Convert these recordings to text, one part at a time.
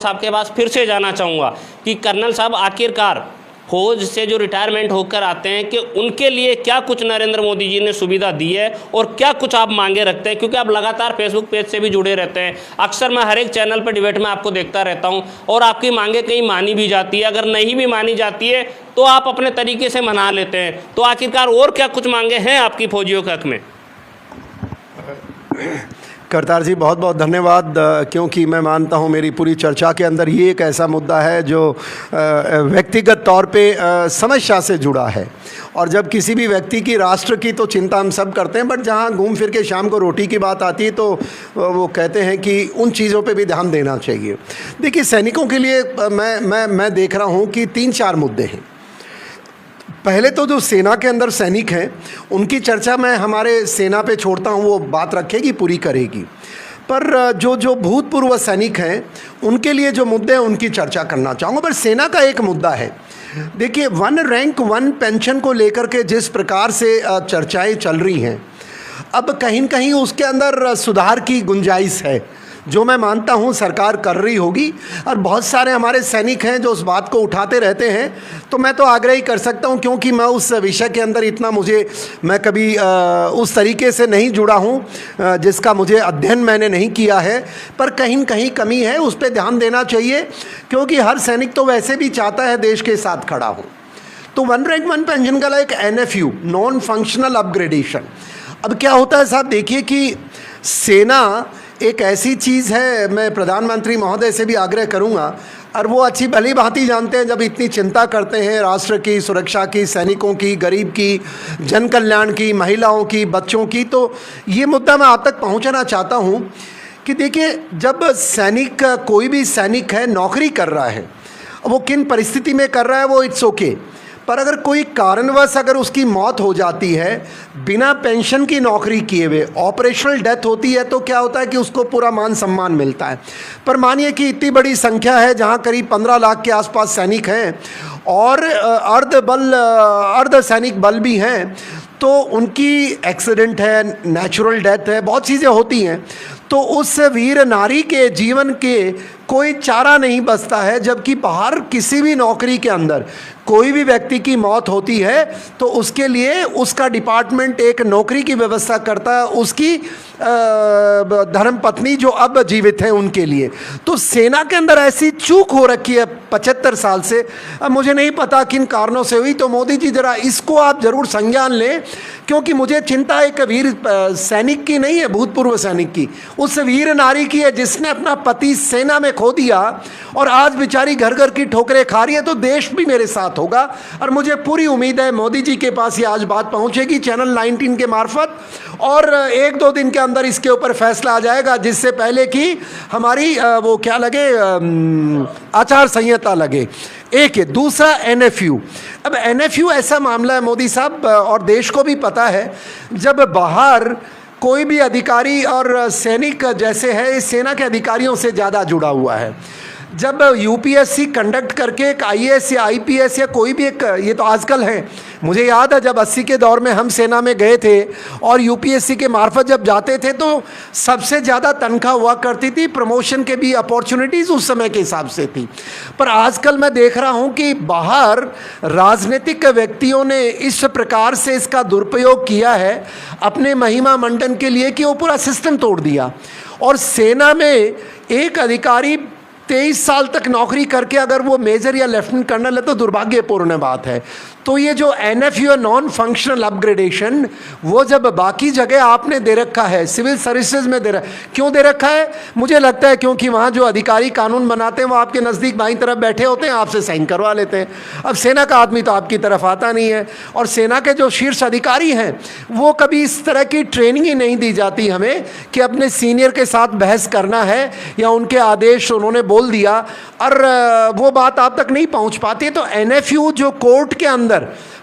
साहब के पास फिर से जाना चाहूँगा कि कर्नल साहब आखिरकार फौज से जो रिटायरमेंट होकर आते हैं कि उनके लिए क्या कुछ नरेंद्र मोदी जी ने सुविधा दी है और क्या कुछ आप मांगे रखते हैं, क्योंकि आप लगातार फेसबुक पेज से भी जुड़े रहते हैं। अक्सर मैं हर एक चैनल पर डिबेट में आपको देखता रहता हूं और आपकी मांगे कहीं मानी भी जाती है, अगर नहीं भी मानी जाती है तो आप अपने तरीके से मना लेते हैं। तो आखिरकार और क्या कुछ मांगे हैं आपकी फौजियों के हक में? करतार जी बहुत बहुत धन्यवाद, क्योंकि मैं मानता हूं मेरी पूरी चर्चा के अंदर ये एक ऐसा मुद्दा है जो व्यक्तिगत तौर पे समस्या से जुड़ा है। और जब किसी भी व्यक्ति की, राष्ट्र की तो चिंता हम सब करते हैं, बट जहां घूम फिर के शाम को रोटी की बात आती है तो वो कहते हैं कि उन चीज़ों पे भी ध्यान देना चाहिए। देखिए, सैनिकों के लिए मैं देख रहा हूँ कि 3-4 मुद्दे हैं। पहले तो जो सेना के अंदर सैनिक हैं उनकी चर्चा मैं हमारे सेना पे छोड़ता हूँ, वो बात रखेगी पूरी करेगी। पर जो भूतपूर्व सैनिक हैं उनके लिए जो मुद्दे हैं उनकी चर्चा करना चाहूँगा। पर सेना का एक मुद्दा है, देखिए 1 रैंक 1 पेंशन को लेकर के जिस प्रकार से चर्चाएं चल रही हैं, अब कहीं न कहीं उसके अंदर सुधार की गुंजाइश है, जो मैं मानता हूं सरकार कर रही होगी। और बहुत सारे हमारे सैनिक हैं जो उस बात को उठाते रहते हैं, तो मैं तो आग्रह ही कर सकता हूं, क्योंकि मैं उस विषय के अंदर इतना मैं कभी उस तरीके से नहीं जुड़ा हूं जिसका मुझे अध्ययन मैंने नहीं किया है। पर कहीं न कहीं कमी है, उस पर ध्यान देना चाहिए, क्योंकि हर सैनिक तो वैसे भी चाहता है देश के साथ खड़ा हो। तो 1 रैंक 1 पेंशन का एक NFU, नॉन फंक्शनल अपग्रेडेशन। अब क्या होता है साहब, देखिए कि सेना एक ऐसी चीज़ है, मैं प्रधानमंत्री महोदय से भी आग्रह करूंगा, और वो अच्छी भली भांति जानते हैं, जब इतनी चिंता करते हैं राष्ट्र की सुरक्षा की, सैनिकों की, गरीब की, जन कल्याण की, महिलाओं की, बच्चों की, तो ये मुद्दा मैं आप तक पहुंचाना चाहता हूं कि देखिए, जब सैनिक, कोई भी सैनिक है, नौकरी कर रहा है, वो किन परिस्थिति में कर रहा है वो इट्स ओके, पर अगर कोई कारणवश अगर उसकी मौत हो जाती है बिना पेंशन की नौकरी किए हुए, ऑपरेशनल डेथ होती है, तो क्या होता है कि उसको पूरा मान सम्मान मिलता है। पर मानिए कि इतनी बड़ी संख्या है जहां करीब 15 लाख के आसपास सैनिक हैं और अर्ध सैनिक बल भी हैं, तो उनकी एक्सीडेंट है, नेचुरल डेथ है, बहुत चीज़ें होती हैं, तो उस वीर नारी के जीवन के कोई चारा नहीं बचता है। जबकि बाहर किसी भी नौकरी के अंदर कोई भी व्यक्ति की मौत होती है तो उसके लिए उसका डिपार्टमेंट एक नौकरी की व्यवस्था करता है, उसकी धर्मपत्नी जो अब जीवित हैं उनके लिए। तो सेना के अंदर ऐसी चूक हो रखी है 75 साल से, अब मुझे नहीं पता किन कारणों से हुई। तो मोदी जी जरा इसको आप जरूर संज्ञान लें, क्योंकि मुझे चिंता एक वीर सैनिक की नहीं है, भूतपूर्व सैनिक की, उस वीर नारी की है जिसने अपना पति सेना में खो दिया और आज बेचारी घर घर की ठोकरें खा रही है। तो देश भी मेरे साथ होगा, और मुझे पूरी उम्मीद है मोदी जी के पास ये आज बात पहुंचेगी चैनल 19 के मार्फत, और 1-2 दिन के अंदर इसके ऊपर फैसला आ जाएगा, जिससे पहले कि हमारी वो क्या लगे, आचार संहिता लगे। एक है। दूसरा NFU। अब NFU ऐसा मामला है मोदी साहब, और देश को भी पता है, जब बाहर कोई भी अधिकारी, और सैनिक जैसे है इस सेना के अधिकारियों से ज़्यादा जुड़ा हुआ है, जब UPSC कंडक्ट करके एक IAS या IPS या कोई भी एक, ये तो आजकल है, मुझे याद है जब 80 के दौर में हम सेना में गए थे और UPSC के मार्फत जब जाते थे तो सबसे ज़्यादा तनख्वाह हुआ करती थी, प्रमोशन के भी अपॉर्चुनिटीज़ उस समय के हिसाब से थी। पर आजकल मैं देख रहा हूँ कि बाहर राजनीतिक व्यक्तियों ने इस प्रकार से इसका दुरुपयोग किया है अपने महिमा मंडन के लिए कि वो पूरा सिस्टम तोड़ दिया। और सेना में एक अधिकारी 23 साल तक नौकरी करके अगर वो मेजर या लेफ्टिनेंट कर्नल है तो दुर्भाग्यपूर्ण बात है। तो ये जो NFU नॉन फंक्शनल अपग्रेडेशन, वो जब बाकी जगह आपने दे रखा है, सिविल सर्विसेज में दे रखा है, क्यों दे रखा है? मुझे लगता है क्योंकि वहाँ जो अधिकारी कानून बनाते हैं वो आपके नज़दीक बाईं तरफ बैठे होते हैं, आपसे साइन करवा लेते हैं। अब सेना का आदमी तो आपकी तरफ आता नहीं है, और सेना के जो शीर्ष अधिकारी हैं वो कभी इस तरह की ट्रेनिंग ही नहीं दी जाती हमें कि अपने सीनियर के साथ बहस करना है या उनके आदेश उन्होंने बोल दिया, और वो बात आप तक नहीं पहुँच पाती है। तो NFU जो कोर्ट के अंदर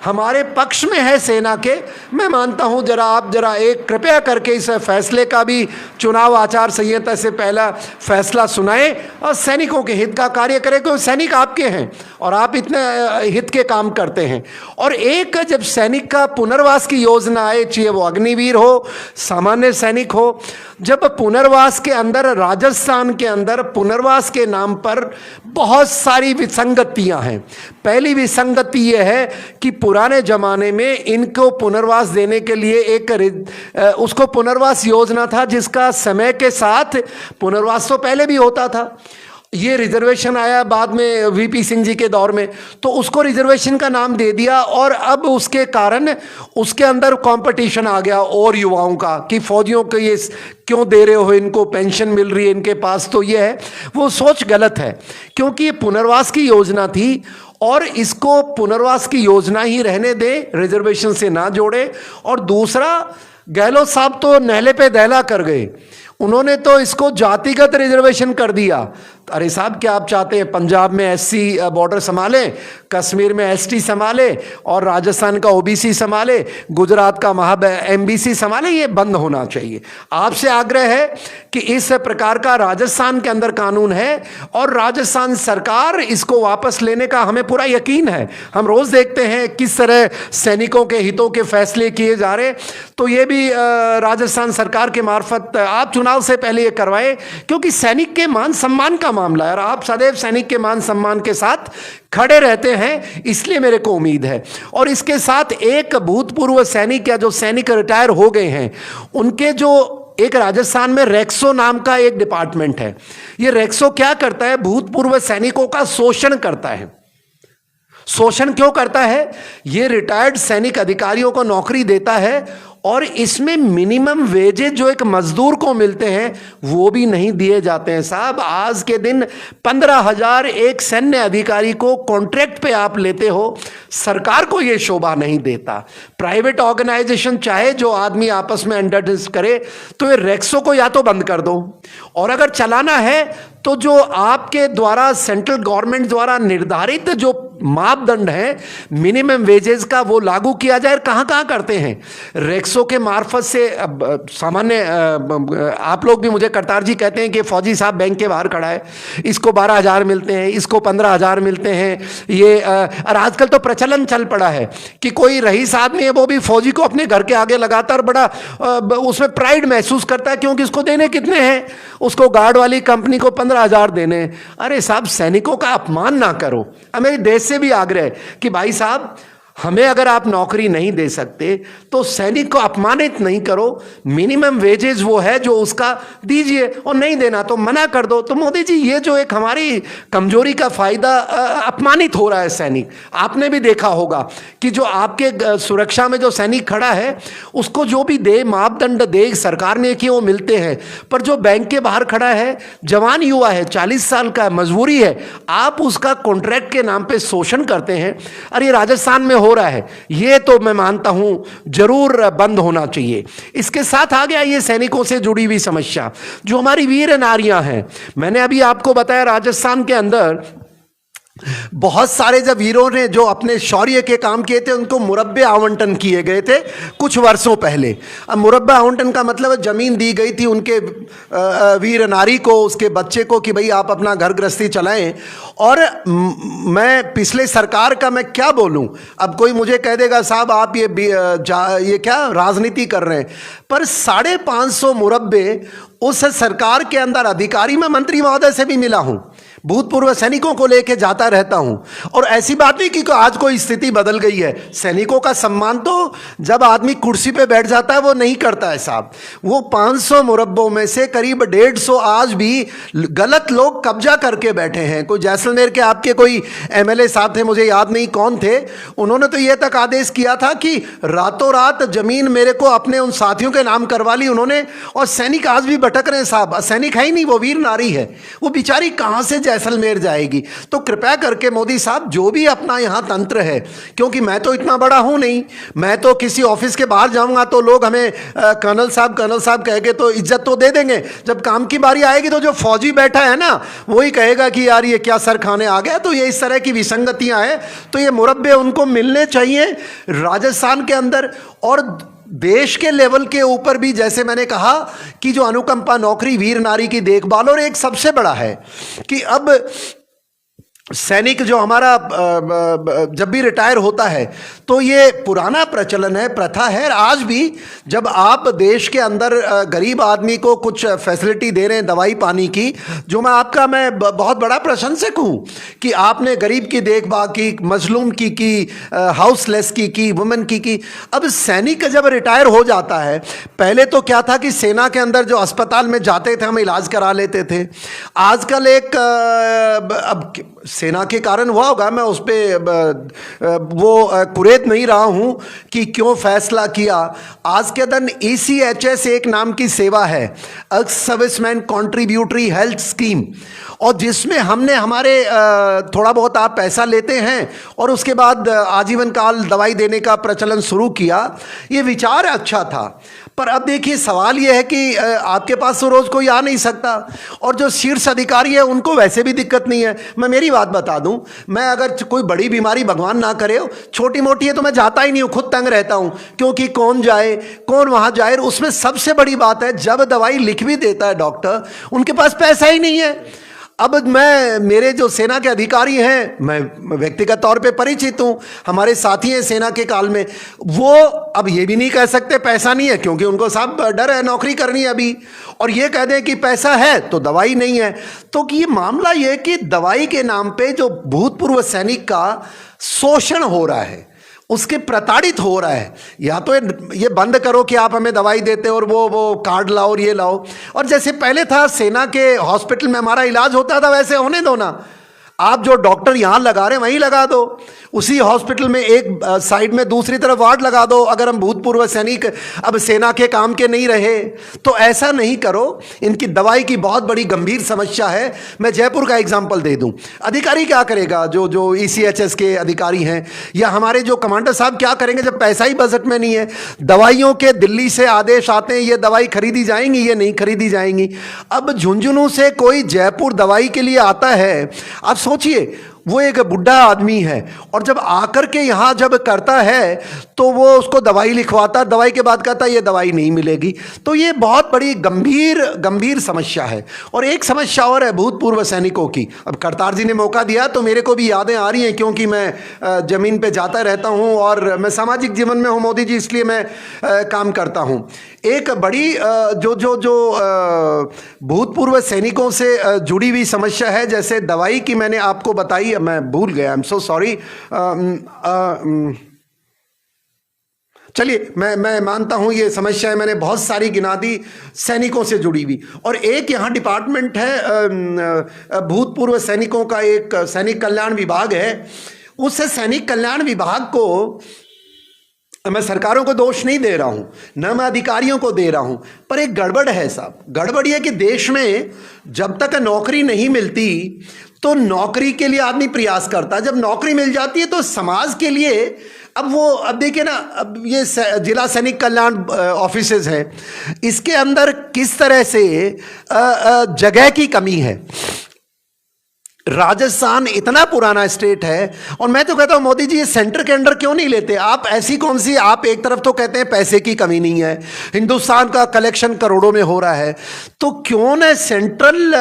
हमारे पक्ष में है सेना के। मैं मानता हूं आप जरा एक कृपया करके इस फैसले का भी चुनाव आचार संहिता से पहला फैसला सुनाएं और सैनिकों के हित का कार्य करें, क्योंकि सैनिक आपके हैं और आप इतने हित के काम करते हैं। और एक जब सैनिक का पुनर्वास की योजना आए, चाहे वो अग्निवीर हो, सामान्य सैनिक हो, जब पुनर्वास के अंदर राजस्थान के अंदर पुनर्वास के नाम पर बहुत सारी विसंगतियां हैं। पहली विसंगति यह है कि पुराने जमाने में इनको पुनर्वास देने के लिए उसको पुनर्वास योजना था, जिसका समय के साथ पुनर्वास तो पहले भी होता था। ये रिजर्वेशन आया बाद में वीपी सिंह जी के दौर में, तो उसको रिजर्वेशन का नाम दे दिया और अब उसके कारण उसके अंदर कंपटीशन आ गया और युवाओं का कि फौजियों को ये क्यों दे रहे हो, इनको पेंशन मिल रही है इनके पास। तो ये है, वो सोच गलत है, क्योंकि ये पुनर्वास की योजना थी और इसको पुनर्वास की योजना ही रहने दें, रिजर्वेशन से ना जोड़े। और दूसरा, गहलोत साहब तो नहले पे दहला कर गए, उन्होंने तो इसको जातिगत रिजर्वेशन कर दिया। अरे साहब, क्या आप चाहते हैं पंजाब में एससी बॉर्डर संभालें, कश्मीर में एसटी संभाले और राजस्थान का ओबीसी संभाले, गुजरात का एमबीसी संभाले? ये बंद होना चाहिए। आपसे आग्रह है कि इस प्रकार का राजस्थान के अंदर कानून है और राजस्थान सरकार इसको वापस लेने का हमें पूरा यकीन है। हम रोज देखते हैं किस तरह सैनिकों के हितों के फैसले किए जा रहे, तो ये भी राजस्थान सरकार के मार्फत आप चुनाव से पहले ये करवाएं, क्योंकि सैनिक के मान सम्मान का मामला है और आप सदैव सैनिक के मान सम्मान के साथ खड़े रहते हैं, इसलिए मेरे को उम्मीद है। और इसके साथ एक भूतपूर्व सैनिक या जो सैनिक रिटायर हो गए हैं, उनके जो एक राजस्थान में रेक्सो नाम का एक डिपार्टमेंट है, ये रेक्सो क्या करता है? भूतपूर्व सैनिकों का शोषण करता है। शोषण क्यों करता है? ये रिटायर्ड सैनिक अधिकारियों को नौकरी देता है और इसमें मिनिमम वेजेस जो एक मजदूर को मिलते हैं वो भी नहीं दिए जाते हैं। साहब, आज के दिन 15,000 एक सैन्य अधिकारी को कॉन्ट्रैक्ट पे आप लेते हो, सरकार को ये शोभा नहीं देता। प्राइवेट ऑर्गेनाइजेशन चाहे जो आदमी आपस में अंडरस्टैंड करे, तो ये रेक्सो को या तो बंद कर दो, और अगर चलाना है तो जो आपके द्वारा सेंट्रल गवर्नमेंट द्वारा निर्धारित जो मापदंड है मिनिमम वेजेस का, वो लागू किया जाए। कहां कहां करते हैं? रेक्सो के मार्फत से सामान्य आप लोग भी मुझे करतार जी कहते हैं कि फौजी साहब बैंक के बाहर खड़ा है, इसको 12,000 मिलते हैं, इसको 15,000 मिलते हैं। ये और आजकल तो प्रचलन चल पड़ा है कि कोई रईस आदमी है वो भी फौजी को अपने घर के आगे लगातार बड़ा उसमें प्राइड महसूस करता है, क्योंकि उसको देने कितने हैं? उसको गार्ड वाली कंपनी को 15,000 देने। अरे साहब, सैनिकों का अपमान ना करो। मेरे देश से भी आग्रह है कि भाई साहब, हमें अगर आप नौकरी नहीं दे सकते तो सैनिक को अपमानित नहीं करो। मिनिमम वेजेस वो है जो उसका दीजिए, और नहीं देना तो मना कर दो। तो मोदी जी, ये जो एक हमारी कमजोरी का फायदा अपमानित हो रहा है सैनिक। आपने भी देखा होगा कि जो आपके सुरक्षा में जो सैनिक खड़ा है उसको जो भी दे मापदंड दे सरकार ने कि वो मिलते हैं, पर जो बैंक के बाहर खड़ा है, जवान युवा है, 40 साल का, मजबूरी है, आप उसका कॉन्ट्रैक्ट के नाम पे शोषण करते हैं। अरे राजस्थान में हो रहा है, ये तो मैं मानता हूं जरूर बंद होना चाहिए। इसके साथ आ गया ये सैनिकों से जुड़ी हुई समस्या, जो हमारी वीर नारियां हैं। मैंने अभी आपको बताया राजस्थान के अंदर बहुत सारे जब वीरों ने जो अपने शौर्य के काम किए थे उनको मुरब्बे आवंटन किए गए थे कुछ वर्षों पहले। अब मुरब्बा आवंटन का मतलब है जमीन दी गई थी उनके वीर नारी को, उसके बच्चे को, कि भाई आप अपना घर गृहस्थी चलाएं। और मैं पिछले सरकार का मैं क्या बोलूं, अब कोई मुझे कह देगा साहब आप ये क्या राजनीति कर रहे हैं, पर 550 मुरब्बे उस सरकार के अंदर अधिकारी, मैं मंत्री महोदय से भी मिला हूं, भूतपूर्व सैनिकों को लेके जाता रहता हूं। और ऐसी बात नहीं कि आज कोई स्थिति बदल गई है। सैनिकों का सम्मान तो जब आदमी कुर्सी पे बैठ जाता है वो नहीं करता है साहब। वो 500 मुरब्बों में से करीब 150 आज भी गलत लोग कब्जा करके बैठे हैं। कोई जैसलमेर के आपके कोई एमएलए साहब थे, मुझे याद नहीं कौन थे, उन्होंने तो यह तक आदेश किया था कि रातों रात जमीन मेरे को अपने उन साथियों के नाम करवा ली उन्होंने। और सैनिक आज भी भटक रहे हैं साहब। सैनिक है ही नहीं, वो वीर नारी है। वो बेचारी कहां से जैसलमेर जाएगी। तो कृपया करके मोदी साहब जो भी अपना यहाँ तंत्र है, क्योंकि मैं तो इतना बड़ा हूँ नहीं, मैं तो किसी ऑफिस के बाहर जाऊँगा तो लोग हमें कर्नल साहब कह के तो इज्जत तो दे देंगे, जब काम की बारी आएगी तो जो फौजी बैठा है ना वही कहेगा कि यार ये क्या सर खाने आ गया। तो ये इस तरह की विसंगतियाँ हैं, तो ये मुरब्बे उनको मिलने चाहिए राजस्थान के अंदर। और देश के लेवल के ऊपर भी जैसे मैंने कहा कि जो अनुकंपा नौकरी, वीर नारी की देखभाल, और एक सबसे बड़ा है कि अब सैनिक जो हमारा जब भी रिटायर होता है तो ये पुराना प्रचलन है, प्रथा है। आज भी जब आप देश के अंदर गरीब आदमी को कुछ फैसिलिटी दे रहे हैं दवाई पानी की, जो मैं बहुत बड़ा प्रशंसक हूँ कि आपने गरीब की देखभाल की, मजलूम की हाउसलेस की, वुमेन की। अब सैनिक जब रिटायर हो जाता है, पहले तो क्या था कि सेना के अंदर जो अस्पताल में जाते थे हम इलाज करा लेते थे। आजकल एक अब सेना के कारण हुआ होगा, मैं उस पर वो कुरेद नहीं रहा हूं कि क्यों फैसला किया। आज के दिन ECHS एक नाम की सेवा है, ex serviceman contributory health scheme, और जिसमें हमने हमारे थोड़ा बहुत आप पैसा लेते हैं और उसके बाद आजीवन काल दवाई देने का प्रचलन शुरू किया। ये विचार अच्छा था, पर अब देखिए सवाल ये है कि आपके पास तो रोज़ कोई आ नहीं सकता, और जो शीर्ष अधिकारी है उनको वैसे भी दिक्कत नहीं है। मैं मेरी बात बता दूं, मैं अगर कोई बड़ी बीमारी भगवान ना करे, छोटी मोटी है तो मैं जाता ही नहीं हूँ, खुद तंग रहता हूँ, क्योंकि कौन जाए कौन वहाँ जाए। उसमें सबसे बड़ी बात है जब दवाई लिख भी देता है डॉक्टर, उनके पास पैसा ही नहीं है। अब मेरे जो सेना के अधिकारी हैं, मैं व्यक्तिगत तौर पे परिचित हूँ, हमारे साथी हैं सेना के काल में, वो अब ये भी नहीं कह सकते पैसा नहीं है, क्योंकि उनको सब डर है, नौकरी करनी है अभी, और ये कह दें कि पैसा है तो दवाई नहीं है। तो ये मामला ये है कि दवाई के नाम पे जो भूतपूर्व सैनिक का शोषण हो रहा है, उसके प्रताड़ित हो रहा है। या तो ये बंद करो कि आप हमें दवाई देते और वो कार्ड लाओ और ये लाओ, और जैसे पहले था सेना के हॉस्पिटल में हमारा इलाज होता था वैसे होने दो ना। आप जो डॉक्टर यहाँ लगा रहे हैं वहीं लगा दो, उसी हॉस्पिटल में एक साइड में दूसरी तरफ वार्ड लगा दो। अगर हम भूतपूर्व सैनिक अब सेना के काम के नहीं रहे तो ऐसा नहीं करो। इनकी दवाई की बहुत बड़ी गंभीर समस्या है। मैं जयपुर का एग्जांपल दे दूं, अधिकारी क्या करेगा, जो ECHS के अधिकारी हैं या हमारे जो कमांडर साहब क्या करेंगे जब पैसा ही बजट में नहीं है। दवाइयों के दिल्ली से आदेश आते हैं, ये दवाई खरीदी जाएंगी, ये नहीं खरीदी जाएंगी। अब झुंझुनू से कोई जयपुर दवाई के लिए आता है, आप सोचिए वो एक बुढ़ा आदमी है, और जब आकर के यहाँ जब करता है तो वो उसको दवाई लिखवाता, दवाई के बाद कहता है ये दवाई नहीं मिलेगी। तो ये बहुत बड़ी गंभीर समस्या है। और एक समस्या और है भूतपूर्व सैनिकों की। अब करतार जी ने मौका दिया तो मेरे को भी यादें आ रही हैं, क्योंकि मैं ज़मीन पे जाता रहता हूँ और मैं सामाजिक जीवन में हूँ मोदी जी, इसलिए मैं काम करता हूँ। एक बड़ी जो भूतपूर्व सैनिकों से जुड़ी हुई समस्या है, जैसे दवाई की मैंने आपको बताई, मैं भूल गया, आई एम सो सॉरी। चलिए मैं मानता हूं ये समस्या है, मैंने बहुत सारी गिना दी सैनिकों से जुड़ी हुई। और एक यहाँ डिपार्टमेंट है भूतपूर्व सैनिकों का, एक सैनिक कल्याण विभाग है। उस सैनिक कल्याण विभाग को मैं सरकारों को दोष नहीं दे रहा हूं, न मैं अधिकारियों को दे रहा हूं, पर एक गड़बड़ है साहब। गड़बड़ यह कि देश में जब तक नौकरी नहीं मिलती तो नौकरी के लिए आदमी प्रयास करता है, जब नौकरी मिल जाती है तो समाज के लिए अब देखिए ना, अब ये जिला सैनिक कल्याण ऑफिसेज हैं, इसके अंदर किस तरह से जगह की कमी है। राजस्थान इतना पुराना स्टेट है, और मैं तो कहता हूं मोदी जी ये सेंटर के अंडर क्यों नहीं लेते आप? ऐसी कौन सी, आप एक तरफ तो कहते हैं पैसे की कमी नहीं है, हिंदुस्तान का कलेक्शन करोड़ों में हो रहा है, तो क्यों न सेंट्रल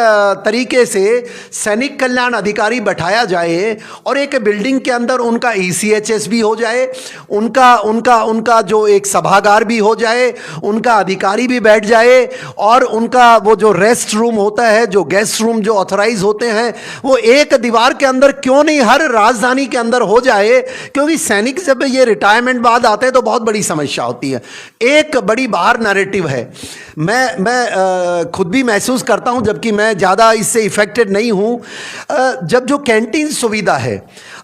तरीके से सैनिक कल्याण अधिकारी बैठाया जाए और एक बिल्डिंग के अंदर उनका ECHS भी हो जाए, उनका जो एक सभागार भी हो जाए, उनका अधिकारी भी बैठ जाए, और उनका वो जो रेस्ट रूम होता है, जो गेस्ट रूम जो ऑथराइज होते हैं, वो एक दीवार के अंदर क्यों नहीं हर राजधानी के अंदर हो जाए। क्योंकि सैनिक जब ये रिटायरमेंट बाद आते हैं तो बहुत बड़ी समस्या होती है। एक बड़ी बाहर नैरेटिव है, मैं खुद भी महसूस करता हूं, जबकि मैं ज़्यादा इससे इफेक्टेड नहीं हूं। जब जो कैंटीन सुविधा है,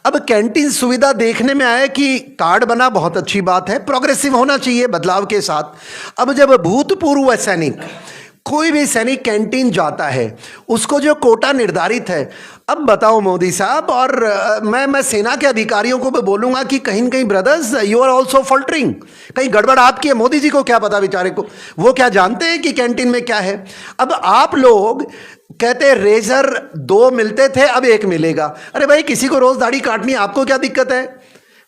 अब कैंटीन सुविधा देखने में आया कि कार्ड बना, बहुत अच्छी बात है, प्रोग्रेसिव होना चाहिए बदलाव के साथ। अब जब भूतपूर्व सैनिक कोई भी सैनिक कैंटीन जाता है, उसको जो कोटा निर्धारित है, अब बताओ मोदी साहब, और मैं सेना के अधिकारियों को भी बोलूंगा कि कहीं न कहीं brothers you are also faltering, कहीं गड़बड़ आपकी है। मोदी जी को क्या पता बेचारे को, वो क्या जानते हैं कि कैंटीन में क्या है। अब आप लोग कहते रेजर 2 मिलते थे, अब 1 मिलेगा। अरे भाई, किसी को रोज दाढ़ी काटनी, आपको क्या दिक्कत है।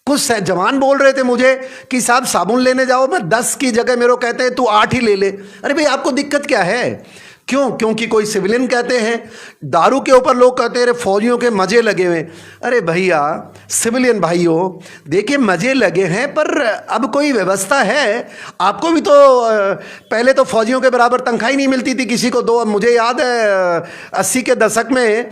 कुछ जवान बोल रहे थे मुझे कि साहब साबुन लेने जाओ, मैं 10 की जगह मेरे को कहते हैं तू 8 ही ले ले। अरे भाई, आपको दिक्कत क्या है। क्यों? क्योंकि कोई सिविलियन कहते हैं। दारू के ऊपर लोग कहते हैं फौजियों के मजे लगे हुए। अरे भैया, सिविलियन भाइयों, देखिए मजे लगे हैं, पर अब कोई व्यवस्था है। आपको भी तो पहले तो फौजियों के बराबर तनख्वाही नहीं मिलती थी किसी को। दो मुझे याद है 80 के दशक में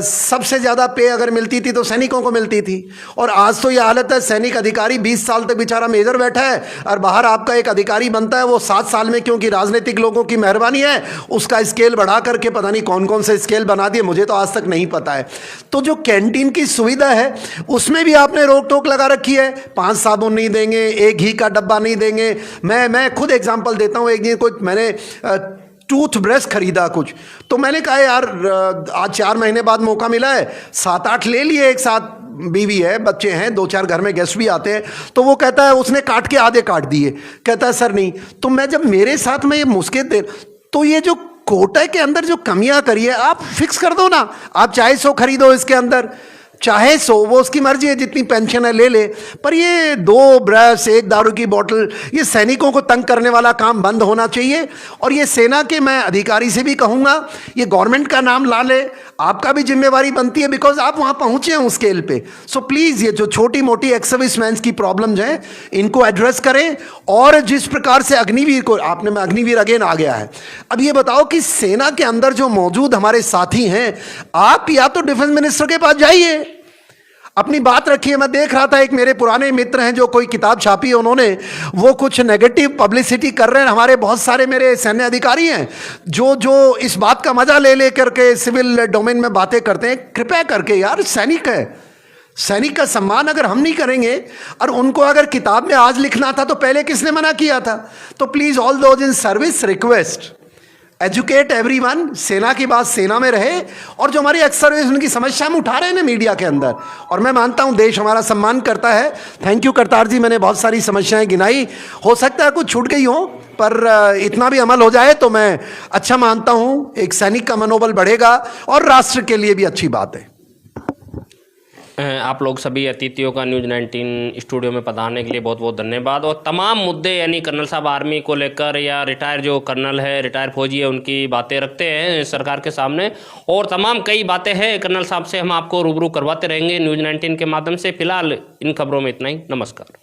सबसे ज़्यादा पे अगर मिलती थी तो सैनिकों को मिलती थी। और आज तो ये हालत है, सैनिक अधिकारी 20 साल तक बेचारा मेजर बैठा है, और बाहर आपका एक अधिकारी बनता है वो 7 साल में, क्योंकि राजनीतिक लोगों की मेहरबानी है, उसका स्केल बढ़ा करके पता नहीं कौन कौन से स्केल बना दिए, मुझे तो आज तक नहीं पता है। तो जो कैंटीन की सुविधा है उसमें भी आपने रोक टोक लगा रखी है। 5 साबुन नहीं देंगे, 1 घी का डब्बा नहीं देंगे। मैं खुद एग्जांपल देता हूँ। एक दिन कोई मैंने टूथ ब्रश खरीदा कुछ, तो मैंने कहा यार आज 4 महीने बाद मौका मिला है, 7-8 ले लिए एक साथ, बीवी है, बच्चे हैं, 2-4 घर में गेस्ट भी आते हैं। तो वो कहता है, उसने काट के आधे काट दिए, कहता है सर नहीं। तो मैं जब मेरे साथ में ये मुश्किल दे, तो ये जो कोटा के अंदर जो कमियां करी है आप फिक्स कर दो ना। आप चाहे 100 खरीदो इसके अंदर, चाहे 100, वो उसकी मर्जी है, जितनी पेंशन है ले ले। पर ये 2 ब्रश, 1 दारू की बोतल, ये सैनिकों को तंग करने वाला काम बंद होना चाहिए। और ये सेना के मैं अधिकारी से भी कहूँगा, ये गवर्नमेंट का नाम ला ले, आपका भी जिम्मेवारी बनती है, बिकॉज आप वहाँ पहुँचे हैं उस स्केल पे। सो प्लीज़ ये जो छोटी मोटी एक्स सर्विसमैन की प्रॉब्लम्स हैं इनको एड्रेस करें। और जिस प्रकार से अग्निवीर को आपने, मैं अग्निवीर अगेन आ गया है। अब ये बताओ कि सेना के अंदर जो मौजूद हमारे साथी हैं, आप या तो डिफेंस मिनिस्टर के पास जाइए, अपनी बात रखिए। मैं देख रहा था एक मेरे पुराने मित्र हैं जो कोई किताब छापी है उन्होंने, वो कुछ नेगेटिव पब्लिसिटी कर रहे हैं। हमारे बहुत सारे मेरे सैन्य अधिकारी हैं जो इस बात का मजा ले करके सिविल डोमेन में बातें करते हैं। कृपया करके यार, सैनिक है, सैनिक का सम्मान अगर हम नहीं करेंगे, और उनको अगर किताब में आज लिखना था तो पहले किसने मना किया था। तो please all those in service request, educate everyone. सेना की बात सेना में रहे, और जो हमारी एक्स सर्विस उनकी समस्या हम उठा रहे हैं ना मीडिया के अंदर, और मैं मानता हूं देश हमारा सम्मान करता है। थैंक यू करतार जी, मैंने बहुत सारी समस्याएं गिनाई, हो सकता है कुछ छूट गई हो, पर इतना भी अमल हो जाए तो मैं अच्छा मानता हूं। एक सैनिक का मनोबल बढ़ेगा और राष्ट्र के लिए भी अच्छी बात है। आप लोग सभी अतिथियों का न्यूज़ 19 स्टूडियो में पधारने के लिए बहुत बहुत धन्यवाद। और तमाम मुद्दे यानी कर्नल साहब आर्मी को लेकर या रिटायर जो कर्नल है, रिटायर फौजी है, उनकी बातें रखते हैं सरकार के सामने, और तमाम कई बातें हैं कर्नल साहब से हम आपको रूबरू करवाते रहेंगे न्यूज़ 19 के माध्यम से। फिलहाल इन खबरों में इतना ही। नमस्कार।